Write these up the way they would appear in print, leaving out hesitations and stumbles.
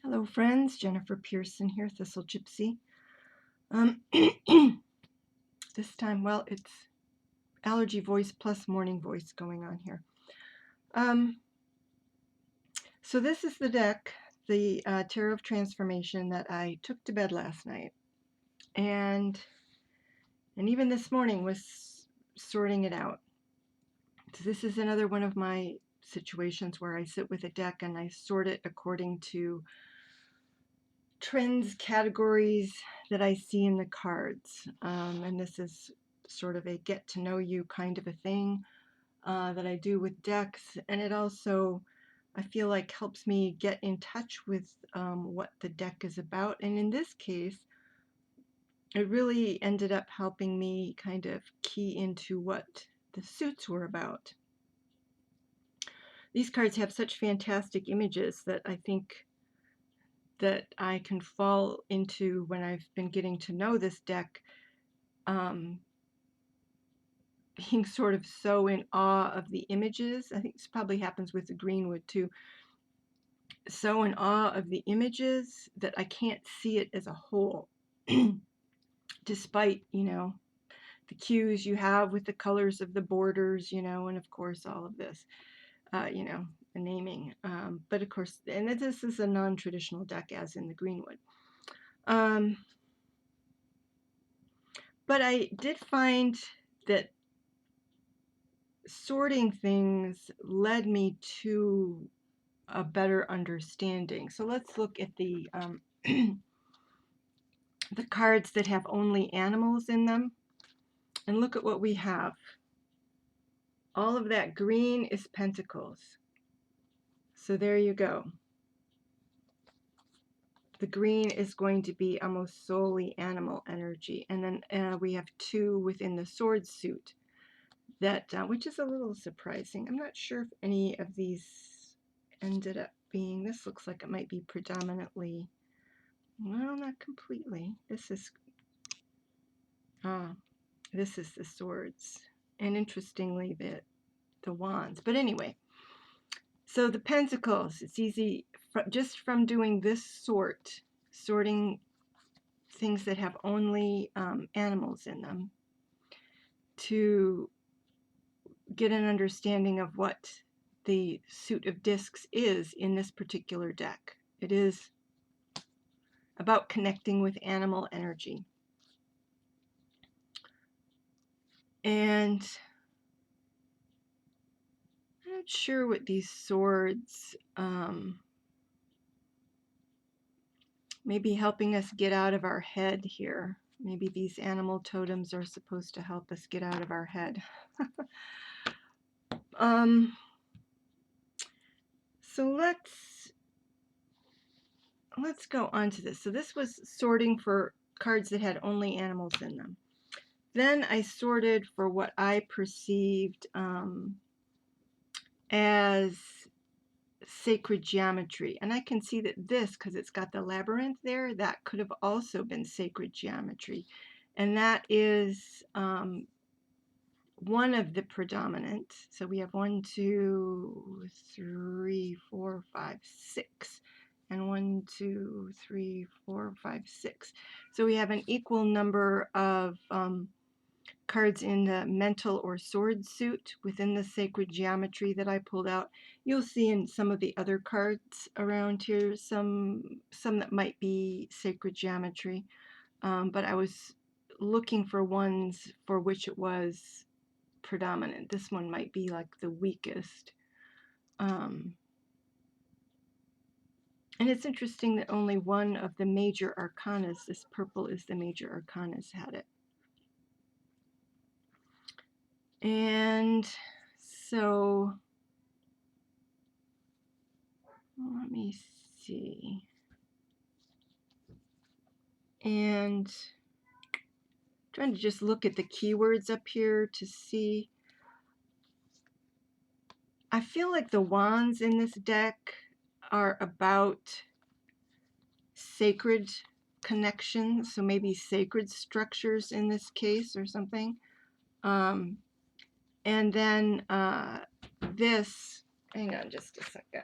Hello friends, Jennifer Pearson here, Thistle Gypsy. This time, well, it's allergy voice plus morning voice going on here. So this is the deck, the Tarot of Transformation that I took to bed last night. And even this morning was sorting it out. So this is another one of my situations where I sit with a deck and I sort it according to trends, categories that I see in the cards. And this is sort of a get to know you kind of a thing that I do with decks. And it also, I feel like, helps me get in touch with what the deck is about. And in this case, it really ended up helping me kind of key into what the suits were about. These cards have such fantastic images that I think that I can fall into when I've been getting to know this deck, being sort of so in awe of the images. I think this probably happens with the Greenwood too. So in awe of the images that I can't see it as a whole, despite, the cues you have with the colors of the borders, and of course all of this, the naming. But of course, and this is a non-traditional deck as in the Greenwood. But I did find that sorting things led me to a better understanding. So let's look at the the cards that have only animals in them, and look at what we have. All of that green is Pentacles. So there you go. The green is going to be almost solely animal energy. And then we have two within the sword suit, that which is a little surprising. I'm not sure if any of these ended up being, this looks like it might be predominantly, well, not completely. This is the swords, and interestingly the wands. But anyway, so the pentacles, it's easy just from doing this sorting things that have only animals in them, to get an understanding of what the suit of discs is in this particular deck. It is about connecting with animal energy. And I'm not sure what these swords, maybe helping us get out of our head here. Maybe these animal totems are supposed to help us get out of our head. So let's go on to this. So this was sorting for cards that had only animals in them. Then I sorted for what I perceived as sacred geometry. And I can see that this, because it's got the labyrinth there, that could have also been sacred geometry. And that is one of the predominant. So we have 1, 2, 3, 4, 5, 6. And 1, 2, 3, 4, 5, 6. So we have an equal number of cards in the mental or sword suit within the sacred geometry that I pulled out. You'll see in some of the other cards around here some that might be sacred geometry, but I was looking for ones for which it was predominant. This one might be like the weakest. And it's interesting that only one of the major arcanas, this purple is the major arcanas, had it. And so let me see. And trying to just look at the keywords up here to see. I feel like the wands in this deck are about sacred connections, so maybe sacred structures in this case or something. And then this, hang on just a second.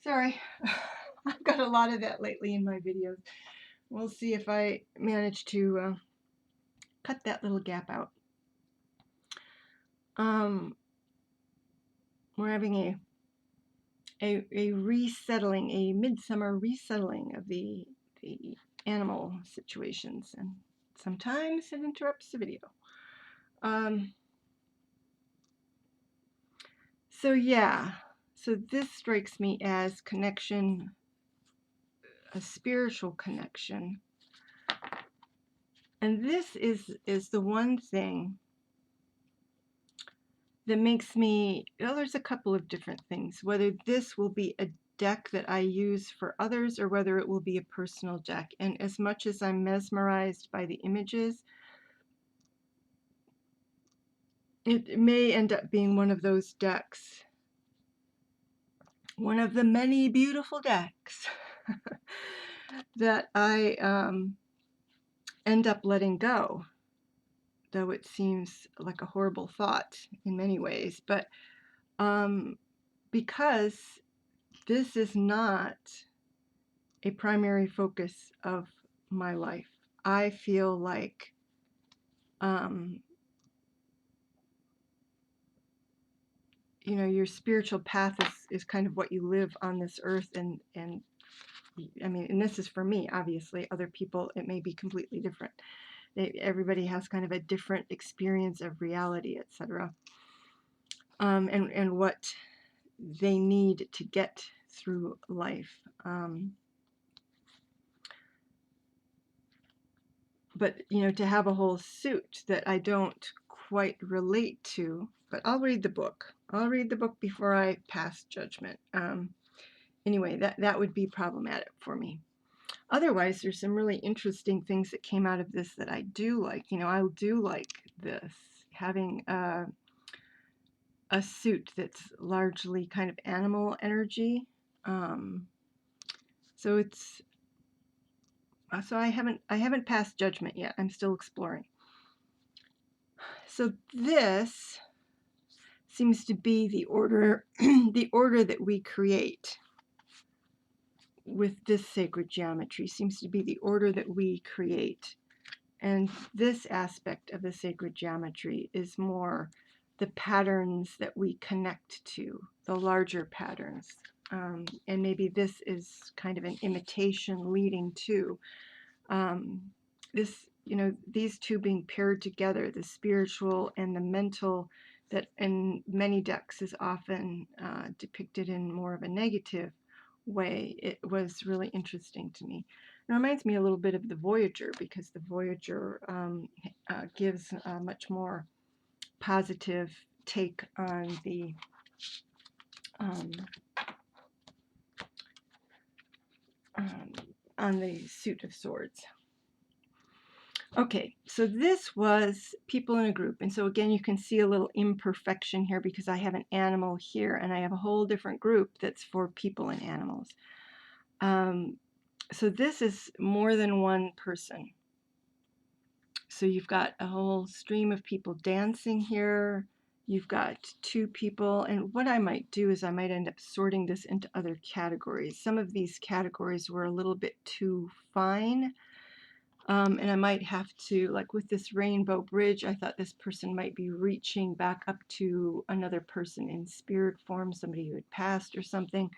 Sorry, I've got a lot of that lately in my videos. We'll see if I manage to cut that little gap out. We're having a resettling, a midsummer resettling of the animal situations, and sometimes it interrupts the video. So yeah, so this strikes me as connection, a spiritual connection. And this is the one thing that makes me, well, there's a couple of different things, whether this will be a deck that I use for others or whether it will be a personal deck. And as much as I'm mesmerized by the images, it may end up being one of those decks, one of the many beautiful decks that I end up letting go, though it seems like a horrible thought in many ways. But because this is not a primary focus of my life, I feel like you know, your spiritual path is kind of what you live on this earth, and I mean, and this is for me, obviously. Other people, it may be completely different. Everybody has kind of a different experience of reality, etc. And what they need to get through life. But, you know, to have a whole suit that I don't quite relate to, but I'll read the book. I'll read the book before I pass judgment. Anyway, that would be problematic for me. Otherwise, there's some really interesting things that came out of this that I do like. You know, I do like this, having a suit that's largely kind of animal energy. So it's so I haven't passed judgment yet. I'm still exploring. So this seems to be the order the order that we create with this sacred geometry, seems to be the order that we create. And this aspect of the sacred geometry is more the patterns that we connect to, the larger patterns. And maybe this is kind of an imitation leading to this, you know, these two being paired together, the spiritual and the mental, that in many decks is often depicted in more of a negative way. It was really interesting to me. It reminds me a little bit of the Voyager, because the Voyager gives a much more positive take on the suit of swords. Okay, so this was people in a group. And so again, you can see a little imperfection here because I have an animal here and I have a whole different group that's for people and animals. So this is more than one person. So you've got a whole stream of people dancing here. You've got two people. And what I might do is I might end up sorting this into other categories. Some of these categories were a little bit too fine. And I might have to, like with this rainbow bridge, I thought this person might be reaching back up to another person in spirit form, somebody who had passed or something.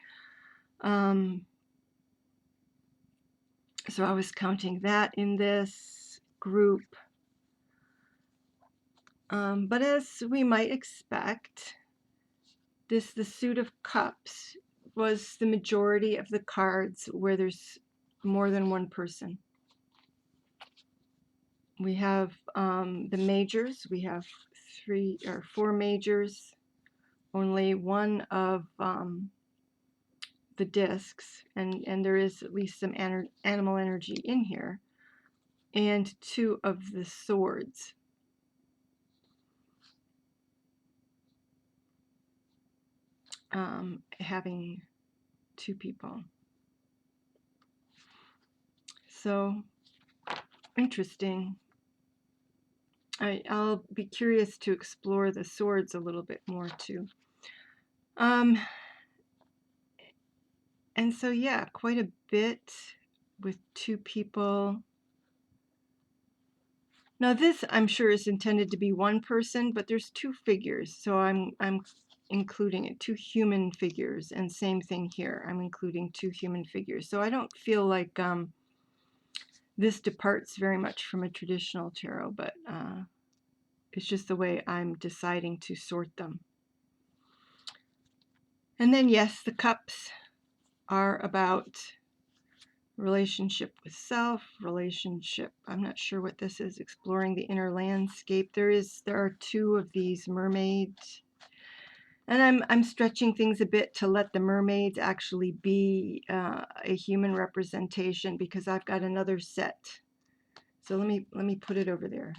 So I was counting that in this group. But as we might expect, the Suit of Cups was the majority of the cards where there's more than one person. We have the majors. We have 3 or 4 majors, only one of the discs, and there is at least some animal energy in here, and 2 of the swords. Having 2 people. So interesting. I'll be curious to explore the swords a little bit more too. And so, yeah, quite a bit with two people. Now this, I'm sure, is intended to be one person, but there's two figures, so I'm including it, two human figures, and same thing here. I'm including two human figures. So I don't feel like this departs very much from a traditional tarot, but it's just the way I'm deciding to sort them. And then, yes, the cups are about relationship with self, relationship, I'm not sure what this is, exploring the inner landscape. There are two of these mermaids, and I'm stretching things a bit to let the mermaids actually be a human representation, because I've got another set. So let me put it over there.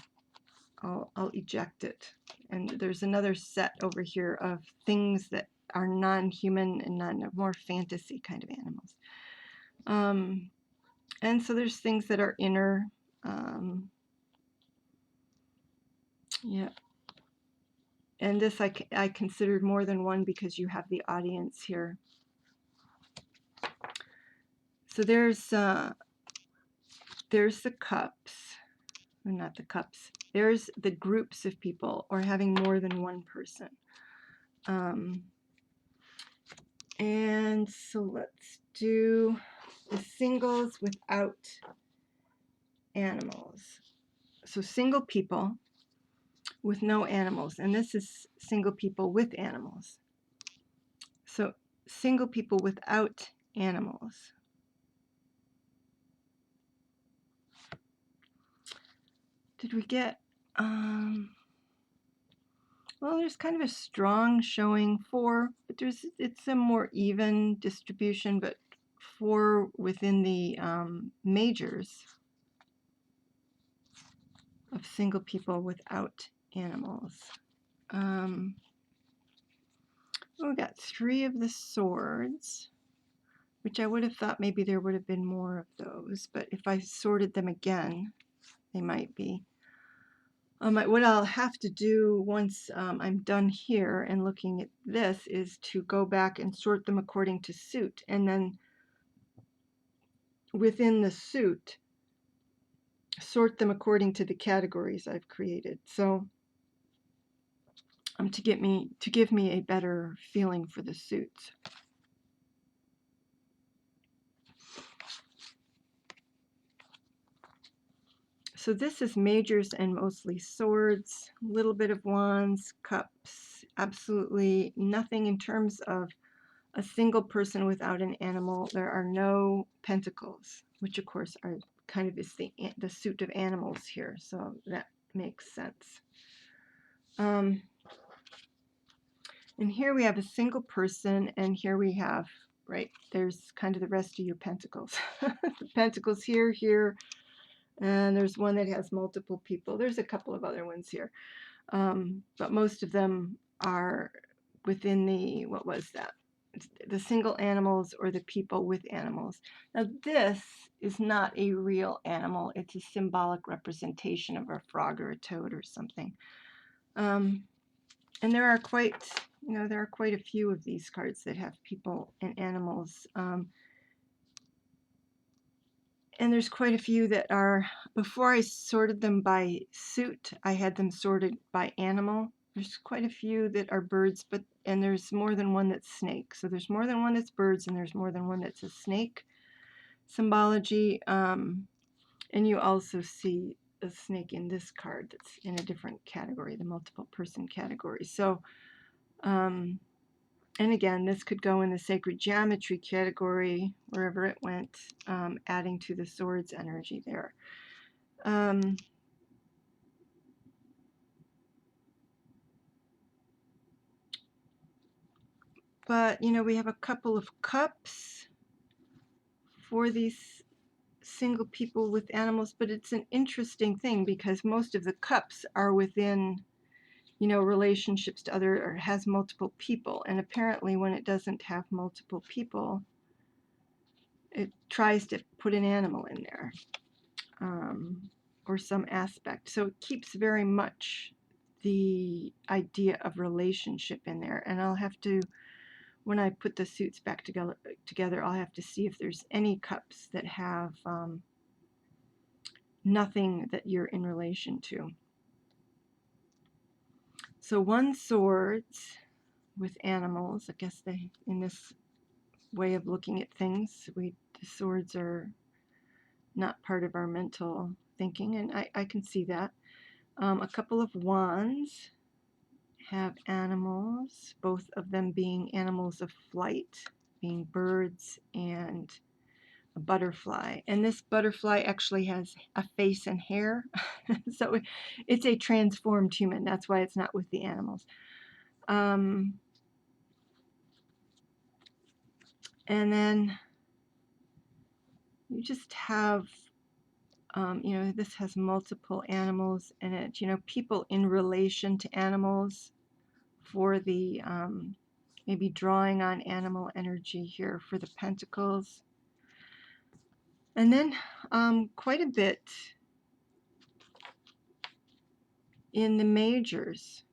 I'll eject it, and there's another set over here of things that are non-human and more fantasy kind of animals. And so there's things that are inner. Yeah. And this I considered more than one because you have the audience here. So there's the cups, or not the cups. There's the groups of people, or having more than one person. And so let's do the singles without animals. So single people with no animals, and this is single people with animals. So single people without animals. Did we get, well, there's kind of a strong showing 4, but it's a more even distribution, but 4 within the majors of single people without animals. We got 3 of the swords, which I would have thought maybe there would have been more of those, but if I sorted them again, they might be. What I'll have to do once I'm done here and looking at this is to go back and sort them according to suit, and then within the suit sort them according to the categories I've created. So to give me a better feeling for the suits. So this is majors and mostly swords, a little bit of wands, cups, absolutely nothing in terms of a single person without an animal. There are no pentacles, which of course are kind of is the suit of animals here, so that makes sense. And here we have a single person, and here we have, right, there's kind of the rest of your pentacles. The pentacles here, and there's one that has multiple people. There's a couple of other ones here, but most of them are within the, what was that? The single animals or the people with animals. Now this is not a real animal. It's a symbolic representation of a frog or a toad or something. And there are quite a few of these cards that have people and animals. And there's quite a few that are, before I sorted them by suit, I had them sorted by animal. There's quite a few that are birds, and there's more than one that's snake. So there's more than one that's birds, and there's more than one that's a snake symbology. And you also see a snake in this card that's in a different category, the multiple person category. So, and again, this could go in the sacred geometry category, wherever it went, adding to the swords energy there. But, we have a couple of cups for these single people with animals, but it's an interesting thing because most of the cups are within, relationships to other, or has multiple people. And apparently when it doesn't have multiple people, it tries to put an animal in there, or some aspect. So it keeps very much the idea of relationship in there. And I'll have to when I put the suits back together, I'll have to see if there's any cups that have nothing that you're in relation to. So one swords with animals. I guess they, in this way of looking at things, the swords are not part of our mental thinking, and I can see that. A couple of wands have animals, both of them being animals of flight, being birds and a butterfly. And this butterfly actually has a face and hair. So it's a transformed human. That's why it's not with the animals. And then you just have, this has multiple animals in it. People in relation to animals for the, maybe drawing on animal energy here for the pentacles. And then quite a bit in the majors.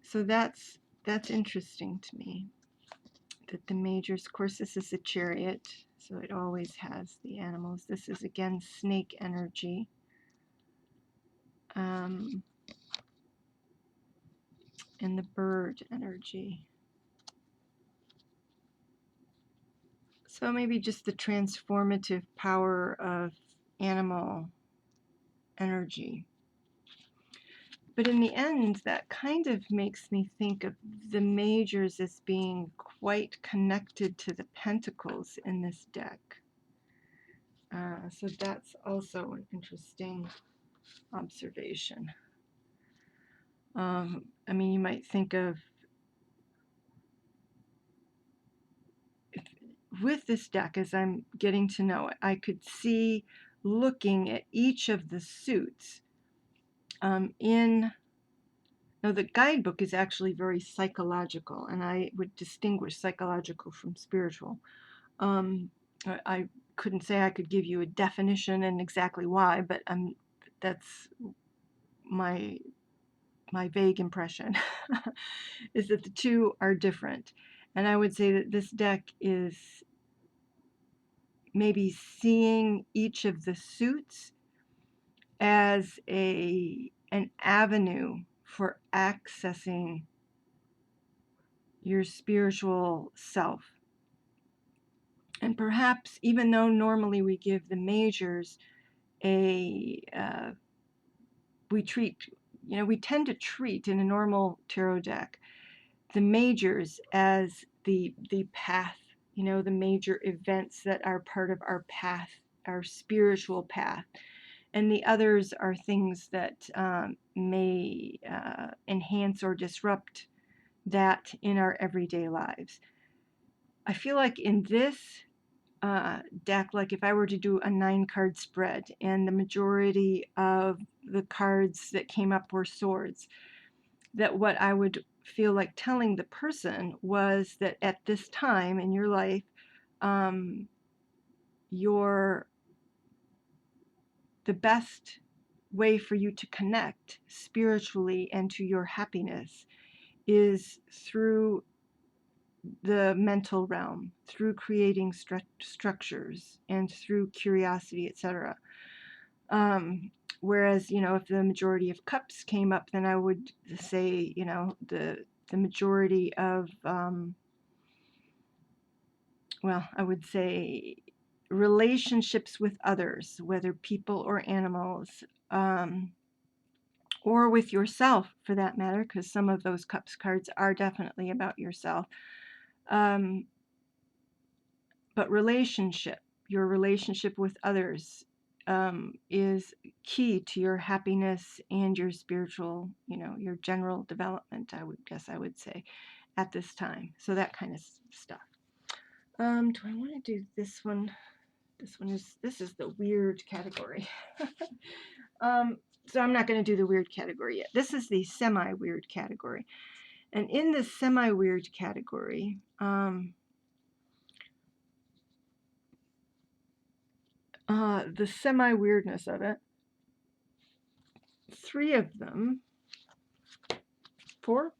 So that's interesting to me, that the majors, of course this is a chariot, so it always has the animals. This is again snake energy. And the bird energy. So maybe just the transformative power of animal energy. But in the end, that kind of makes me think of the majors as being quite connected to the pentacles in this deck. So that's also an interesting observation. I mean, you might think of, with this deck, as I'm getting to know it, I could see looking at each of the suits the guidebook is actually very psychological, and I would distinguish psychological from spiritual. I couldn't say I could give you a definition and exactly why, but that's my vague impression is that the two are different. And I would say that this deck is maybe seeing each of the suits as an avenue for accessing your spiritual self. And perhaps, even though normally we give the majors we tend to treat in a normal tarot deck the majors as the path, the major events that are part of our path, our spiritual path. And the others are things that may enhance or disrupt that in our everyday lives. I feel like in this deck, like if I were to do a 9-card spread and the majority of the cards that came up were swords, that what I would feel like telling the person was that at this time in your life, the best way for you to connect spiritually and to your happiness is through the mental realm, through creating structures and through curiosity, etc. Whereas, if the majority of cups came up, then I would say, the majority of, I would say relationships with others, whether people or animals, or with yourself for that matter, because some of those cups cards are definitely about yourself. But your relationship with others is key to your happiness and your spiritual, your general development, I would say, at this time. So that kind of stuff. Do I want to do this one? This is the weird category. So I'm not going to do the weird category yet. This is the semi-weird category. And in the semi-weird category, the semi-weirdness of it, 3 of them, 4,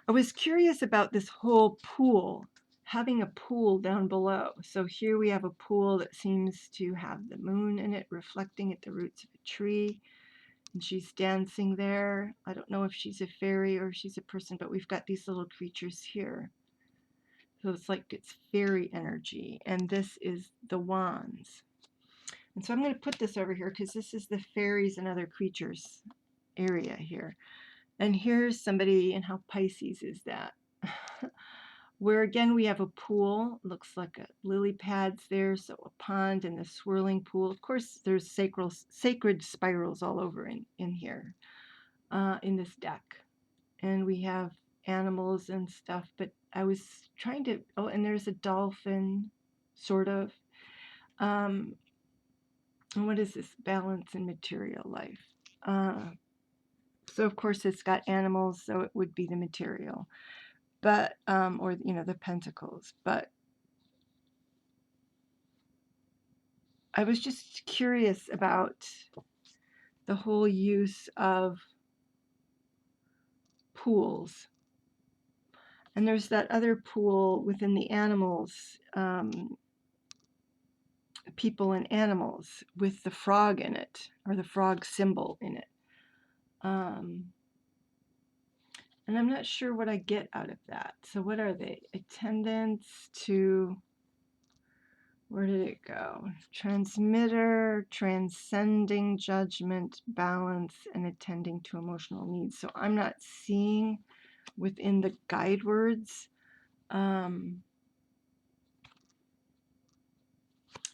I was curious about this whole pool, having a pool down below. So here we have a pool that seems to have the moon in it, reflecting at the roots of a tree. And she's dancing there. I don't know if she's a fairy or if she's a person, but we've got these little creatures here. So it's like it's fairy energy. And this is the wands. And so I'm going to put this over here because this is the fairies and other creatures area here. And here's somebody, and how Pisces is that? Where again we have a pool, looks like a lily pads there, so a pond and the swirling pool. Of course, there's sacred spirals all over in here, in this deck. And we have animals and stuff, but I was trying to, oh, and there's a dolphin, sort of. And what is this? Balance in material life. So of course it's got animals, so it would be the material, but or the pentacles. But I was just curious about the whole use of pools. And there's that other pool within the animals, people and animals, with the frog in it, or the frog symbol in it. And I'm not sure what I get out of that. So what are they? Attendance to, where did it go? Transmitter, transcending judgment, balance, and attending to emotional needs. So I'm not seeing within the guide words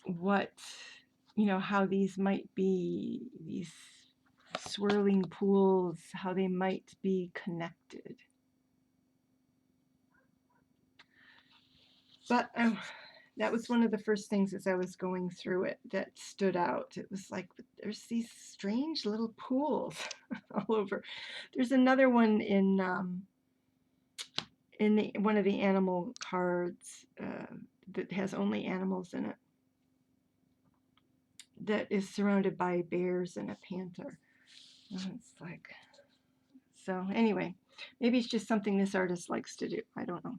what, how these might be, these swirling pools, how they might be connected. But that was one of the first things as I was going through it that stood out. It was like, there's these strange little pools all over. There's another one in one of the animal cards that has only animals in it, that is surrounded by bears and a panther. And it's like, so anyway, maybe it's just something this artist likes to do. I don't know.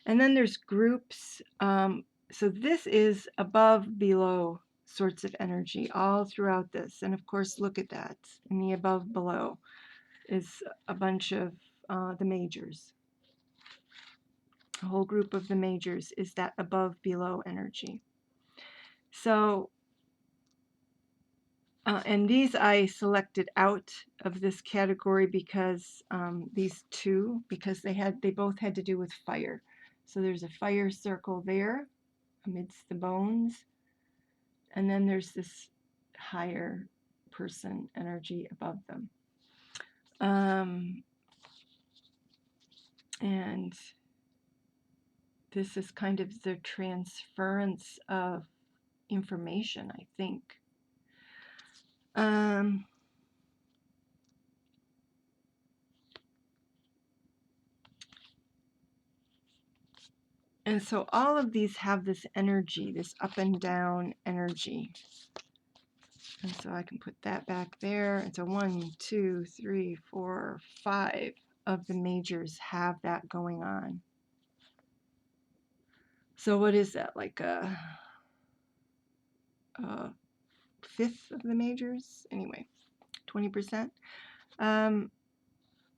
And then there's groups. So this is above, below sorts of energy all throughout this. And of course, look at that. In the above, below is a bunch of the majors. A whole group of the majors is that above, below energy. So, and these I selected out of this category because these two, because they both had to do with fire. So there's a fire circle there amidst the bones. And then there's this higher person energy above them. And this is kind of the transference of information, I think. And so all of these have this energy, this up and down energy. And so I can put that back there. And so 1, 2, 3, 4, 5 of the majors have that going on. So what is that, like a fifth of the majors? Anyway, 20%.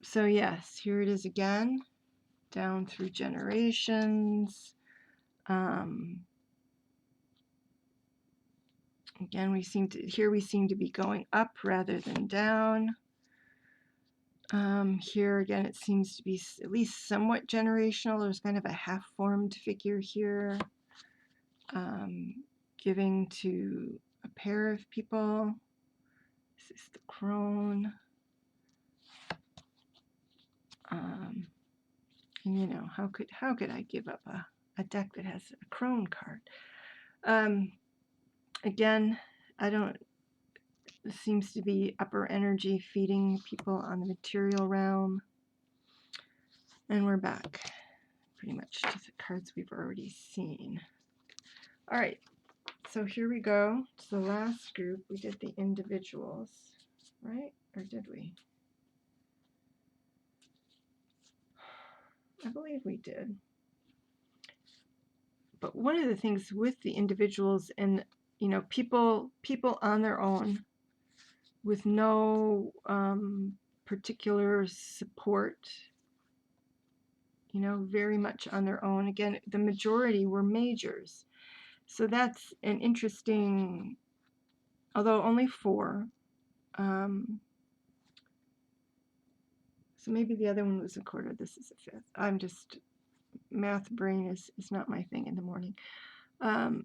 So yes, here it is again, down through generations. Again, we seem to be going up rather than down. Here again, it seems to be at least somewhat generational. There's kind of a half-formed figure here, giving to a pair of people. This is the crone. And how could I give up a deck that has a crone card? Again, it seems to be upper energy feeding people on the material realm. And we're back pretty much to the cards we've already seen. All right, so here we go to the last group. We did the individuals, right? Or did we? believe we did. But one of the things with the individuals and, you know, people on their own with no particular support, you know, very much on their own. Again, the majority were majors. So that's an interesting, although only 4. So maybe the other one was a quarter. This is a 5th. I'm just, math brain is not my thing in the morning. But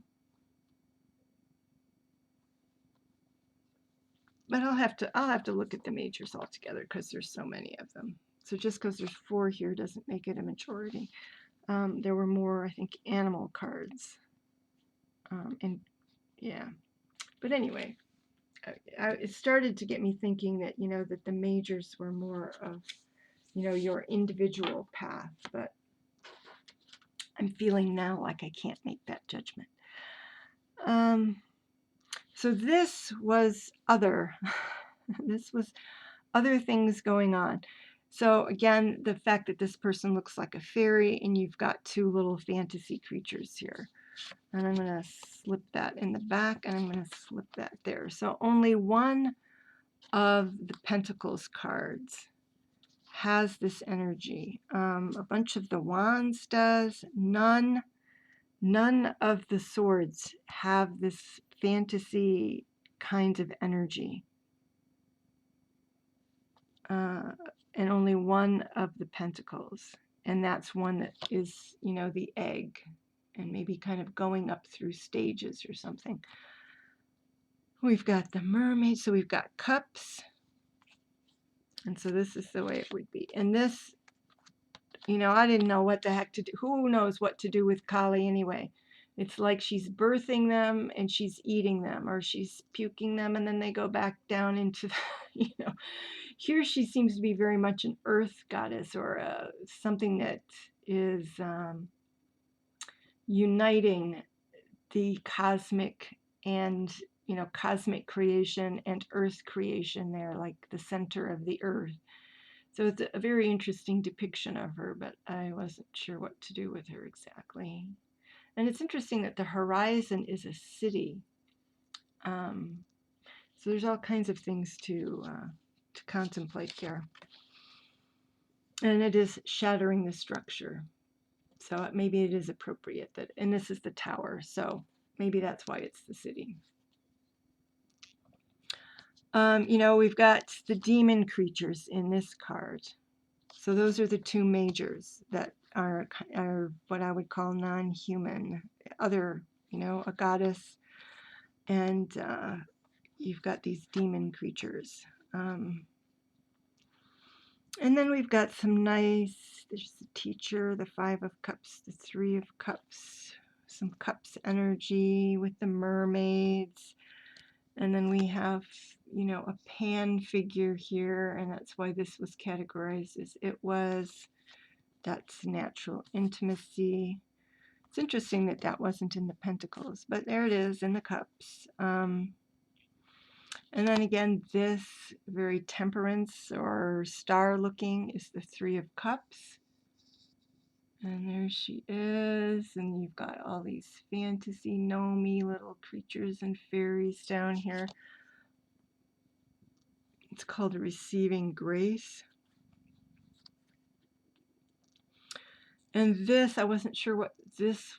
I'll have to look at the majors all together because there's so many of them. So just because there's 4 here doesn't make it a majority. There were more, I think, animal cards. And yeah, but anyway, it started to get me thinking that, you know, that the majors were more of, you know, your individual path. But I'm feeling now like I can't make that judgment. So this was other. This was other things going on. So again, the fact that this person looks like a fairy and you've got 2 little fantasy creatures here. And I'm going to slip that in the back and I'm going to slip that there. So only one of the Pentacles cards has this energy. A bunch of the Wands does. None of the Swords have this fantasy kind of energy. And only one of the Pentacles, and that's one that is, you know, the egg, and maybe kind of going up through stages or something. We've got the Mermaid, so we've got Cups, and so this is the way it would be. And this, you know, I didn't know what the heck to do. Who knows what to do with Kali anyway? It's like she's birthing them and she's eating them, or she's puking them and then they go back down into the, you know. Here she seems to be very much an earth goddess, or something that is uniting the cosmic and, you know, cosmic creation and earth creation there, like the center of the earth. So it's a very interesting depiction of her, but I wasn't sure what to do with her exactly. And it's interesting that the horizon is a city. So there's all kinds of things to contemplate there. And it is shattering the structure. So maybe it is appropriate that, and this is the tower, so maybe that's why it's the city. You know, we've got the demon creatures in this card. So those are the 2 majors that are what I would call non-human. Other, you know, a goddess, and you've got these demon creatures. And then we've got some nice, there's the teacher, the 5 of Cups, the 3 of Cups, some Cups energy with the mermaids. And then we have, you know, a Pan figure here, and that's why this was categorized as it was. That's natural intimacy. It's interesting that that wasn't in the Pentacles, but there it is in the Cups. And then again, this very temperance or star looking is the 3 of Cups. And there she is. And you've got all these fantasy gnomey little creatures and fairies down here. It's called Receiving Grace. And this, I wasn't sure what this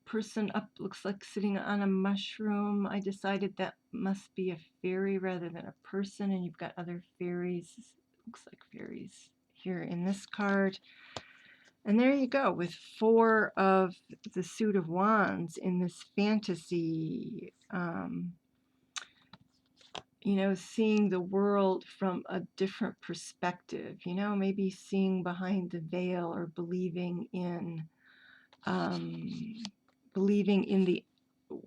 person up looks like, sitting on a mushroom. I decided that must be a fairy rather than a person, and you've got other fairies, looks like fairies here in this card. And there you go, with 4 of the suit of wands in this fantasy, you know, seeing the world from a different perspective, you know, maybe seeing behind the veil, or believing in the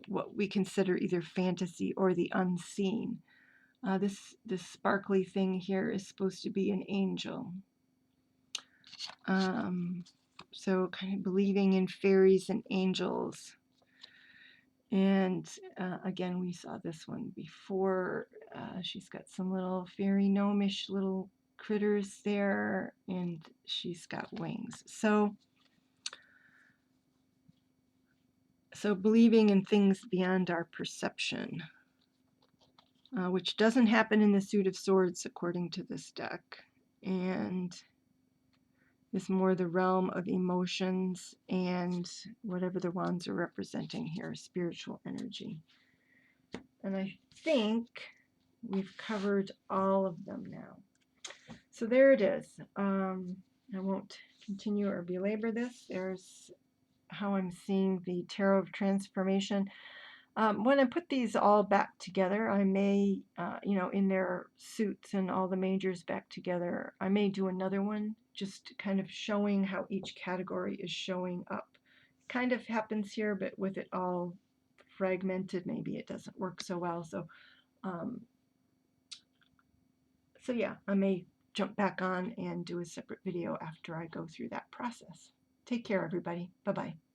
what we consider either fantasy or the unseen. This sparkly thing here is supposed to be an angel. So kind of believing in fairies and angels. And again, we saw this one before. She's got some little fairy gnomish little critters there, and she's got wings. So believing in things beyond our perception, which doesn't happen in the Suit of Swords according to this deck, and is more the realm of emotions and whatever the wands are representing here, spiritual energy. And I think we've covered all of them now. So there it is. I won't continue or belabor this. There's how I'm seeing the Tarot of Transformation. When I put these all back together, I may, in their suits and all the majors back together, I may do another one, just kind of showing how each category is showing up. Kind of happens here, but with it all fragmented, maybe it doesn't work so well. So yeah, I may jump back on and do a separate video after I go through that process. Take care, everybody. Bye-bye.